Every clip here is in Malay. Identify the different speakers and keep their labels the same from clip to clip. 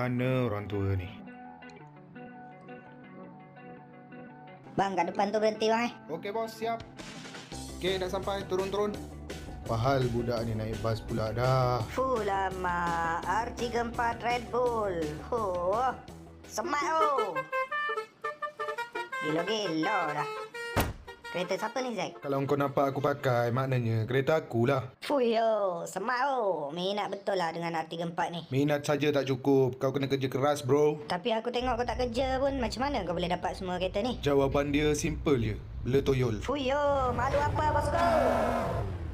Speaker 1: mana orang tua ni?
Speaker 2: Bang, kat depan tu berhenti bang
Speaker 1: Okey bos, siap. Okey, dah sampai. Turun-turun. Pahal budak ni naik bas pula dah.
Speaker 2: Fuh lama, R34 Red Bull. Huh, semat oh. Gila-gila dah. Kereta siapa ni Zack?
Speaker 1: Kalau kau nampak aku pakai, maknanya kereta akulah.
Speaker 2: Fuh yo, semat oh. Minat betul lah dengan R34 ni.
Speaker 1: Minat saja tak cukup. Kau kena kerja keras bro.
Speaker 2: Tapi aku tengok kau tak kerja pun. Macam mana kau boleh dapat semua kereta ni?
Speaker 1: Jawapan dia simple je. Bela toyol.
Speaker 2: Fuh yo, malu apa bosku?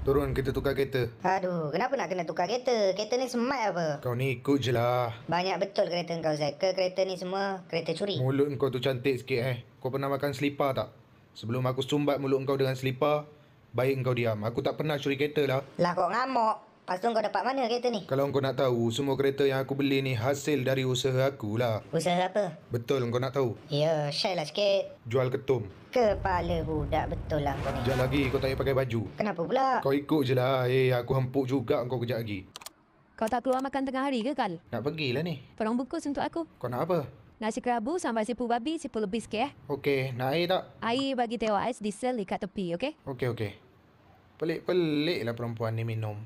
Speaker 1: Turun, kita tukar kereta.
Speaker 2: Aduh, kenapa nak kena tukar kereta? Kereta ni semat apa?
Speaker 1: Kau ni ikut je lah.
Speaker 2: Banyak betul kereta kau Zack. Ke kereta ni semua kereta curi?
Speaker 1: Mulut kau tu cantik sikit Kau pernah makan selipar tak? Sebelum aku sumbat mulut kau dengan selipar, baik kau diam. Aku tak pernah curi kereta lah.
Speaker 2: Lah kau ngamuk. Lepas tu kau dapat mana kereta ni?
Speaker 1: Kalau kau nak tahu, semua kereta yang aku beli ni hasil dari usaha aku lah.
Speaker 2: Usaha apa?
Speaker 1: Betul kau nak tahu?
Speaker 2: Ya, share lah sikit.
Speaker 1: Jual ketum.
Speaker 2: Kepala budak betul lah kau ni.
Speaker 1: Kejap lagi kau tak payah pakai baju.
Speaker 2: Kenapa pula?
Speaker 1: Kau ikut je lah. Aku hempuk juga kau kejap lagi.
Speaker 3: Kau tak keluar makan tengah hari ke, Kal?
Speaker 1: Nak pergilah ni.
Speaker 3: Tolong bungkus untuk aku.
Speaker 1: Kau nak apa?
Speaker 3: Nasi kerabu, sambal sipu babi, sipu lebih sikit
Speaker 1: Okey, nak air tak?
Speaker 3: Air bagi teh ais diesel dekat tepi, okey?
Speaker 1: Okey. Pelik-pelik lah perempuan ni minum.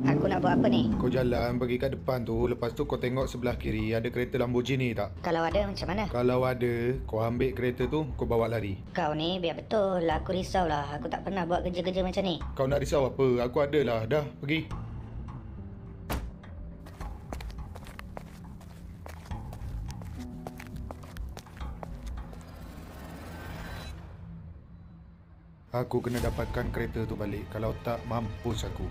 Speaker 2: Aku nak buat apa ni?
Speaker 1: Kau jalan pergi kat depan tu. Lepas tu kau tengok sebelah kiri ada kereta Lamborghini tak?
Speaker 2: Kalau ada macam mana?
Speaker 1: Kalau ada, kau ambil kereta tu, kau bawa lari.
Speaker 2: Kau ni biar betul lah. Aku risau lah. Aku tak pernah buat kerja-kerja macam ni.
Speaker 1: Kau nak risau apa? Aku ada lah. Dah, pergi. Aku kena dapatkan kereta tu balik. Kalau tak, mampus aku.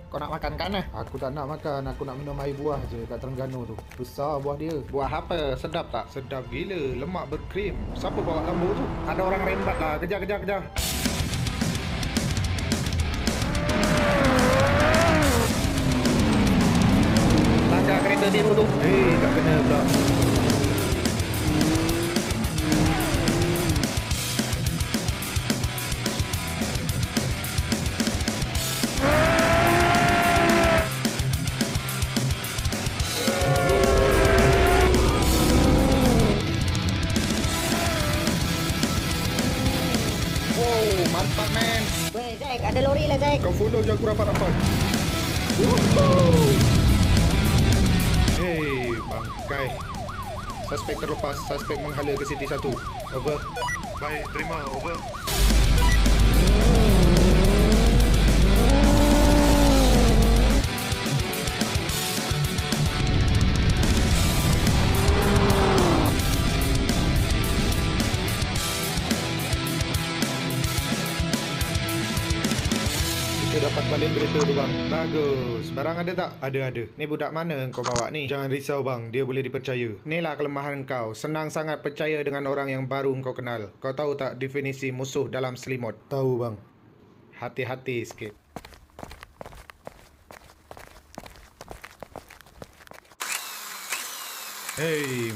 Speaker 1: Kau nak makan kan? Aku tak nak makan. Aku nak minum air buah je kat Terengganu tu. Besar buah dia. Buah apa? Sedap tak? Sedap gila. Lemak berkrim. Siapa bawa Lambo tu? Ada orang rembat lah. Kejar. Langgar kereta dia tu. Tak kena pula. Mantap men.
Speaker 2: Weh Zack, ada lori lah Zack.
Speaker 1: Kau follow je aku rapat-rapat. Bangkai. Suspek terlepas. Suspek menghala ke City 1. Over. Baik, terima. Over. Kita dapat balik kereta tu bang. Bagus. Barang ada tak? Ada. Ni budak mana kau bawa ni? Jangan risau bang. Dia boleh dipercaya. Inilah kelemahan kau. Senang sangat percaya dengan orang yang baru kau kenal. Kau tahu tak definisi musuh dalam selimut? Tahu bang. Hati-hati sikit.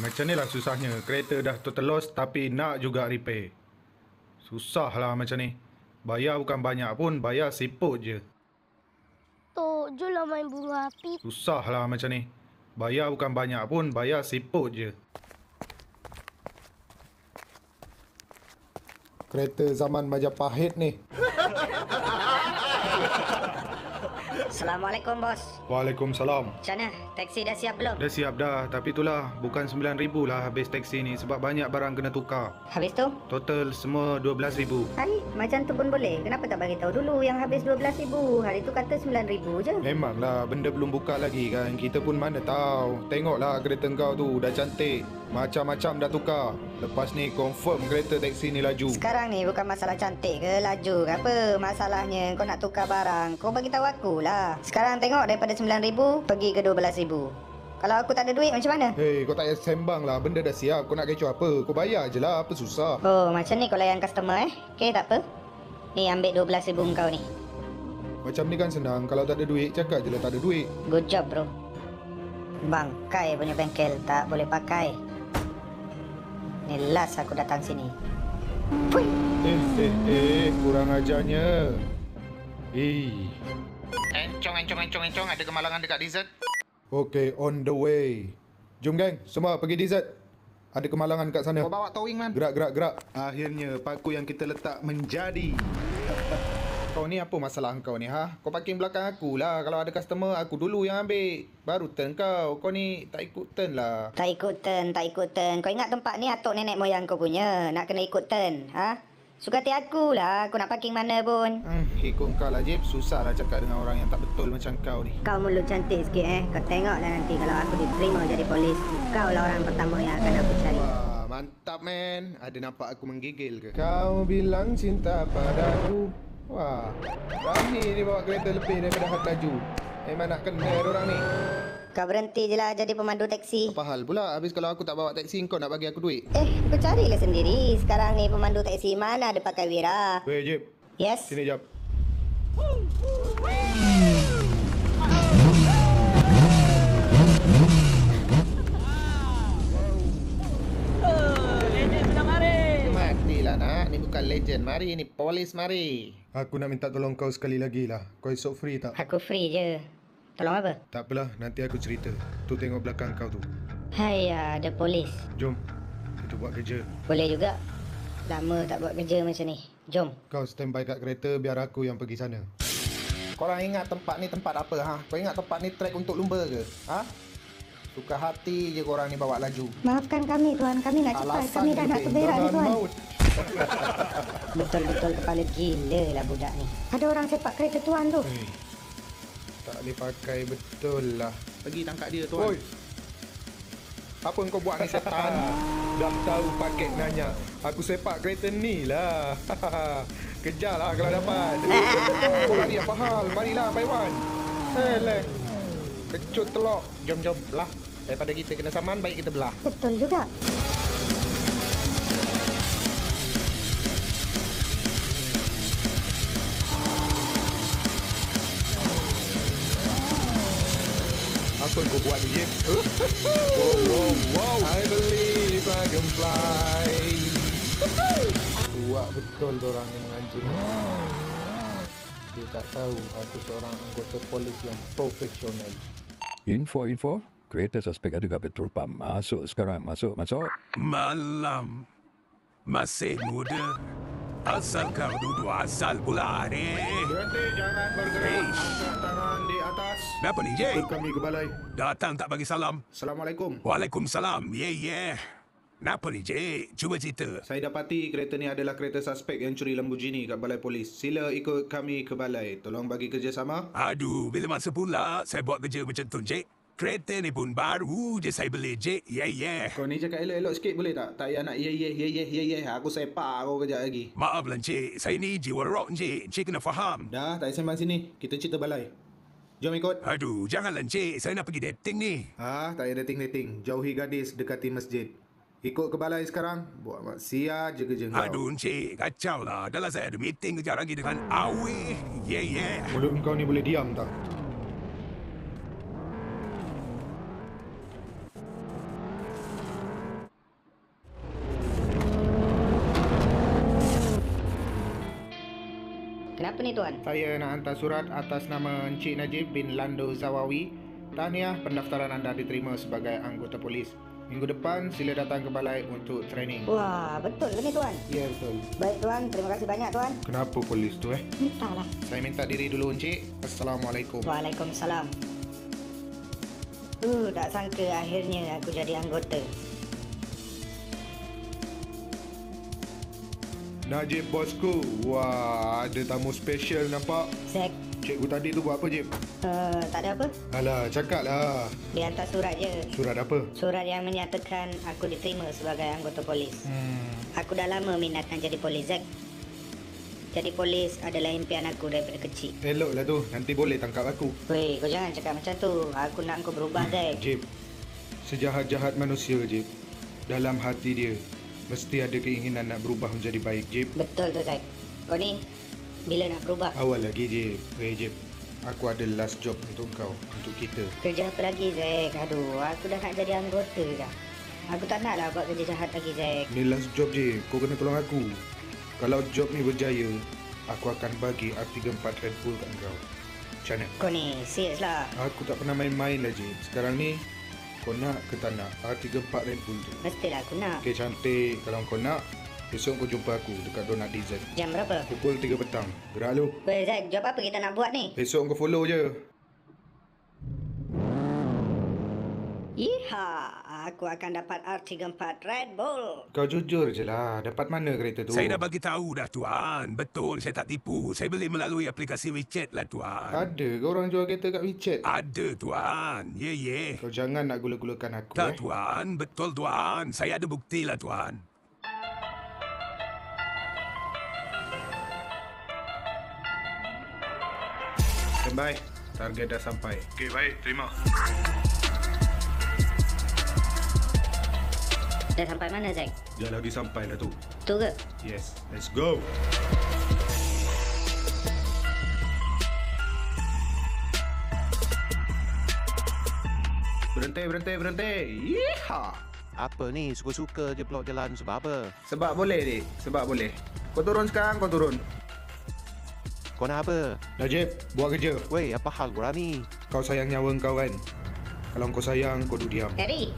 Speaker 1: Macam ni lah susahnya. Kereta dah total loss tapi nak juga repair. Susah lah macam ni. Bayar bukan banyak pun, bayar siput je.
Speaker 4: Tok, jom lah main bulu api.
Speaker 1: Susah lah macam ni. Bayar bukan banyak pun, bayar siput je. Kereta zaman Majapahit ni.
Speaker 2: Assalamualaikum bos.
Speaker 1: Waalaikumsalam.
Speaker 2: Macam mana? Taksi dah siap belum?
Speaker 1: Dah siap dah, tapi itulah bukan 9,000 lah habis taksi ni sebab banyak barang kena tukar.
Speaker 2: Habis tu?
Speaker 1: Total semua 12,000.
Speaker 2: Hai, macam tu pun boleh. Kenapa tak bagi tahu dulu yang habis 12,000? Hari tu kata 9,000 je.
Speaker 1: Memanglah benda belum buka lagi kan. Kita pun mana tahu. Tengoklah kereta kau tu dah cantik. Macam-macam dah tukar. Lepas ni confirm kereta taksi ni laju.
Speaker 2: Sekarang ni bukan masalah cantik ke laju ke apa. Masalahnya kau nak tukar barang. Kau bagi tahu aku lah. Sekarang tengok daripada 9,000 pergi ke 12,000. Kalau aku tak ada duit macam mana?
Speaker 1: Kau tak payah sembang lah. Benda dah siap. Kau nak kecoh apa? Kau bayar je lah. Apa susah?
Speaker 2: Oh, macam ni kau layan customer Okey, tak apa. Ni ambil 12,000 kau ni.
Speaker 1: Macam ni kan senang. Kalau tak ada duit, cakap je lah tak ada duit.
Speaker 2: Good job bro. Bangkai punya bengkel. Tak boleh pakai. Ni last aku datang sini. Pui.
Speaker 1: Kurang ajarnya. Encong, ada kemalangan dekat dessert. Okay, on the way. Jom geng, semua pergi dessert. Ada kemalangan kat sana. Kau bawa towing man. Gerak. Akhirnya paku yang kita letak menjadi. Kau ni apa masalah kau ni ha? Kau parking belakang aku lah. Kalau ada customer aku dulu yang ambil. Baru turn kau. Kau ni tak ikut turn lah.
Speaker 2: Tak ikut turn. Kau ingat tempat ni atuk nenek moyang kau punya. Nak kena ikut turn. Ha? Suka hati aku lah. Aku nak parking mana pun.
Speaker 1: Ikut kau lah Jib. Susah lah cakap dengan orang yang tak betul macam kau ni.
Speaker 2: Kau mulut cantik sikit Kau tengoklah nanti kalau aku diterima jadi polis. Kau lah orang pertama yang akan aku cari.
Speaker 1: Wah, mantap man. Ada nampak aku menggigil ke? Kau bilang cinta padaku. Wah, berani dia bawa kereta lebih daripada had laju. Memang nak kena orang ni.
Speaker 2: Kau berhenti je lah jadi pemandu teksi.
Speaker 1: Apa hal pula? Habis kalau aku tak bawa teksi, kau nak bagi aku duit?
Speaker 2: Kau carilah sendiri. Sekarang ni pemandu teksi mana ada pakai wira.
Speaker 1: Weh Jib,
Speaker 2: Yes?
Speaker 1: sini jap. Matilah nak, ni bukan legend mari, ni polis mari. Aku nak minta tolong kau sekali lagi lah. Kau esok free tak?
Speaker 2: Aku free je. Tolong apa?
Speaker 1: Tak apalah, nanti aku cerita. Tu tengok belakang kau tu.
Speaker 2: Hai, ada polis.
Speaker 1: Jom, kita buat kerja.
Speaker 2: Boleh juga. Lama tak buat kerja macam ni. Jom.
Speaker 1: Kau standby kat kereta, biar aku yang pergi sana. Korang ingat tempat ni tempat apa ha? Kau ingat tempat ni track untuk lumba ke? Ha? Suka hati je korang ni bawa laju.
Speaker 2: Maafkan kami tuan, kami nak cepat. Kami dah nak keberak ni tuan.
Speaker 1: maut.
Speaker 2: Betul-betul kepala gila lah budak ni. Ada orang sepak kereta tuan tu.
Speaker 1: Tak boleh pakai betul lah. Pergi tangkap dia tuan. Oi. Apa yang kau buat ni setan? Dah tahu paket nanya. Aku sepak kereta ni lah. Kejarlah kalau dapat. Korang ni apa hal? Marilah Paiwan. Heleh. Kecut telok. Jom belah. Daripada kita kena saman, baik kita belah.
Speaker 2: Betul juga.
Speaker 1: Apa yang kau buat ni, Jim? Wow. I believe I can fly. Kuat betul orang yang mengancam. Dia tak tahu aku seorang anggota polis yang profesional.
Speaker 5: Info. Kereta suspek ada kat petrol pump. Masuk sekarang. Masuk.
Speaker 6: Malam. Masih muda. Asal kau duduk asal pula ni.
Speaker 1: Berhenti, jangan bergerak.
Speaker 6: Eish.
Speaker 1: Angkat tangan di atas.
Speaker 6: Kenapa ni, Jay?
Speaker 1: Ikut kami ke balai.
Speaker 6: Datang tak bagi salam.
Speaker 1: Assalamualaikum.
Speaker 6: Waalaikumsalam. Yeah. Kenapa ni, Jay? Cuba cerita.
Speaker 1: Saya dapati kereta ni adalah kereta suspek yang curi Lamborghini kat balai polis. Sila ikut kami ke balai. Tolong bagi kerjasama.
Speaker 6: Aduh, bila masa pula saya buat kerja macam tu, Jay? Kereta ni pun baru je saya beli, Jay. Yeah.
Speaker 1: Kau ni cakap elok-elok sikit boleh tak? Tak payah nak ye. Aku sepak kau kejap lagi.
Speaker 6: Maaf lah, Cik. Saya ni jiwa rock, Cik. Cik kena faham.
Speaker 1: Dah, tak payah sembang sini. Kita cerita balai. Jom ikut.
Speaker 6: Aduh, janganlah, Cik. Saya nak pergi dating ni.
Speaker 1: Tak payah dating. Jauhi gadis, dekati masjid. Ikut ke balai sekarang. Buat maksiat je kerja kau.
Speaker 6: Aduh, Cik. Kacau lah. Dah lah saya ada meeting kejap lagi dengan Awi. Yeah.
Speaker 1: Mulut kau ni boleh diam tak?
Speaker 2: Kenapa ni tuan?
Speaker 1: Saya nak hantar surat atas nama Encik Najib bin Lando Zawawi. Tahniah, pendaftaran anda diterima sebagai anggota polis. Minggu depan sila datang ke balai untuk training.
Speaker 2: Wah, betul ke ni tuan?
Speaker 1: Ya, betul.
Speaker 2: Baik tuan, terima kasih banyak tuan.
Speaker 1: Kenapa polis tu
Speaker 2: Entahlah.
Speaker 1: Saya minta diri dulu Encik. Assalamualaikum.
Speaker 2: Waalaikumsalam. Tak sangka akhirnya aku jadi anggota.
Speaker 1: Najib bosku. Wah, ada tamu special nampak.
Speaker 2: Zack,
Speaker 1: Cikgu tadi tu buat apa, Jib?
Speaker 2: tak ada apa.
Speaker 1: Alah, cakap lah.
Speaker 2: Dia hantar surat je.
Speaker 1: Surat apa?
Speaker 2: Surat yang menyatakan aku diterima sebagai anggota polis. Aku dah lama minat nak jadi polis, Zack. Jadi polis adalah impian aku daripada kecil.
Speaker 1: Elok lah tu. Nanti boleh tangkap aku.
Speaker 2: Weh, kau jangan cakap macam tu. Aku nak kau berubah, Zack.
Speaker 1: Jib, sejahat-jahat manusia, Jib, dalam hati dia mesti ada keinginan nak berubah menjadi baik, Jib.
Speaker 2: Betul tu, Zack. Kau ni, bila nak berubah?
Speaker 1: Awal lagi, Jib. Jib, aku ada last job untuk kau, untuk kita.
Speaker 2: Kerja apa lagi, Zack? Aduh, aku dah nak jadi anggota dah. Aku tak nak lah buat kerja jahat lagi, Zack.
Speaker 1: Ni last job, Jib. Kau kena tolong aku. Kalau job ni berjaya, aku akan bagi R34 Red Bull kat kau. Macam mana?
Speaker 2: Kau ni serius lah.
Speaker 1: Aku tak pernah main-main lah, Jip. Sekarang ni, kau nak ke tak nak R34 Red Bull tu?
Speaker 2: Mestilah aku nak.
Speaker 1: Okey, cantik. Kalau kau nak, besok kau jumpa aku dekat Donut Dessert.
Speaker 2: Jam berapa?
Speaker 1: Pukul 3 petang. Gerak lu.
Speaker 2: Weh Zack, job apa kita nak buat ni?
Speaker 1: Besok kau follow je.
Speaker 2: Iha, aku akan dapat R34 Red Bull.
Speaker 1: Kau jujur je lah. Dapat mana kereta tu?
Speaker 6: Saya dah bagi tahu dah tuan. Betul, saya tak tipu. Saya beli melalui aplikasi WeChat lah tuan.
Speaker 1: Ada ke orang jual kereta kat WeChat?
Speaker 6: Ada tuan. Ya, ya.
Speaker 1: Kau jangan nak gula-gulakan aku
Speaker 6: Tak tuan, betul tuan. Saya ada bukti lah tuan.
Speaker 1: Standby. Target dah sampai. Okey, baik. Terima.
Speaker 2: Dah sampai mana Zack?
Speaker 1: Dah lagi sampai dah tu.
Speaker 2: Tu ke?
Speaker 1: Yes. Let's go. Berhenti. Yeehaw.
Speaker 7: Apa ni? Suka-suka je blok jalan sebab apa?
Speaker 1: Sebab boleh, Dik. Sebab boleh. Kau turun sekarang, kau turun.
Speaker 7: Kau nak apa?
Speaker 1: Najib, buat kerja.
Speaker 7: Weh, apa hal korang ni?
Speaker 1: Kau sayang nyawa kau kan? Kalau kau sayang, kau duduk diam.
Speaker 2: Harry,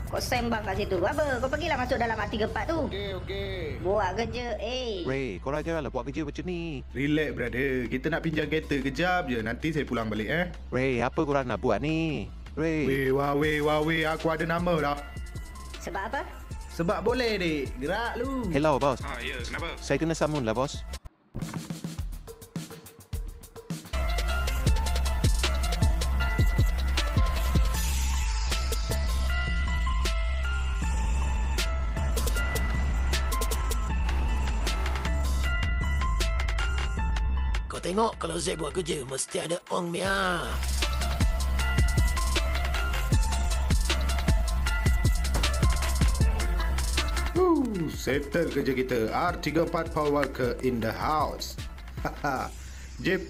Speaker 2: kau sembang kat situ. Apa? Kau pergilah masuk dalam R34 tu.
Speaker 1: Okey.
Speaker 2: Buat kerja,
Speaker 7: Weh, korang janganlah buat kerja macam ni.
Speaker 1: Relax, brother. Kita nak pinjam kereta kejap je. Nanti saya pulang balik,
Speaker 7: Weh, apa korang nak buat ni? Weh,
Speaker 1: Weh. Aku ada nama dah.
Speaker 2: Sebab apa?
Speaker 1: Sebab boleh, Dik. Gerak lu.
Speaker 7: hello bos.
Speaker 1: Ya, kenapa?
Speaker 7: Saya kena samun lah bos.
Speaker 8: Kau tengok kalau Zack buat kerja, mesti ada ong Mia.
Speaker 1: Settle kerja kita. R34 Power Walker in the house. Jip,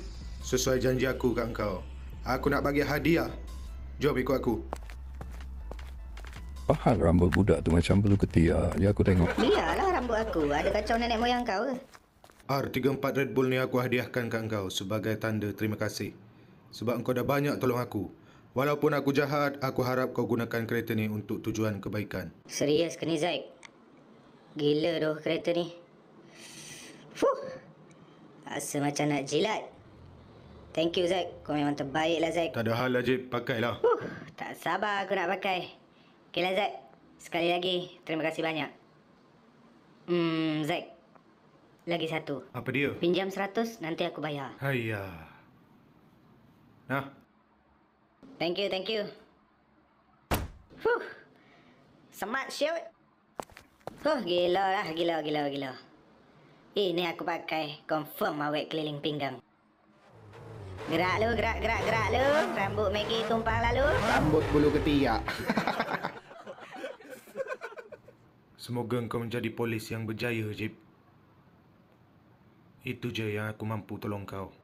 Speaker 1: sesuai janji aku kat kau. Aku nak bagi hadiah. Jom ikut aku.
Speaker 5: Apa hal rambut budak tu macam bulu ketiak? Ya aku tengok.
Speaker 2: Biarlah rambut aku. Ada kacau nenek moyang kau ke?
Speaker 1: R34 Red Bull ni aku hadiahkan kat kau sebagai tanda terima kasih. Sebab kau dah banyak tolong aku. Walaupun aku jahat, aku harap kau gunakan kereta ni untuk tujuan kebaikan.
Speaker 2: Serius ke ni Zack? Gila doh kereta ni. Fuh. Rasa macam nak jilat. Thank you Zack. Kau memang terbaik lah Zack.
Speaker 1: Tak ada hal lah, Jip. Pakailah.
Speaker 2: Tak sabar aku nak pakai. Okeylah Zack. Sekali lagi, terima kasih banyak. Zack. Lagi satu.
Speaker 1: Apa dia?
Speaker 2: Pinjam 100, nanti aku bayar.
Speaker 1: Hayya. Nah,
Speaker 2: Thank you. Fuh. Smart shoot. Gila lah. Gila. Ini aku pakai. Confirm awet keliling pinggang. Gerak lu. Rambut Maggie tumpang lalu.
Speaker 1: rambut bulu ketiak. Semoga kau menjadi polis yang berjaya, Jip. Itu je yang aku mampu tolong kau.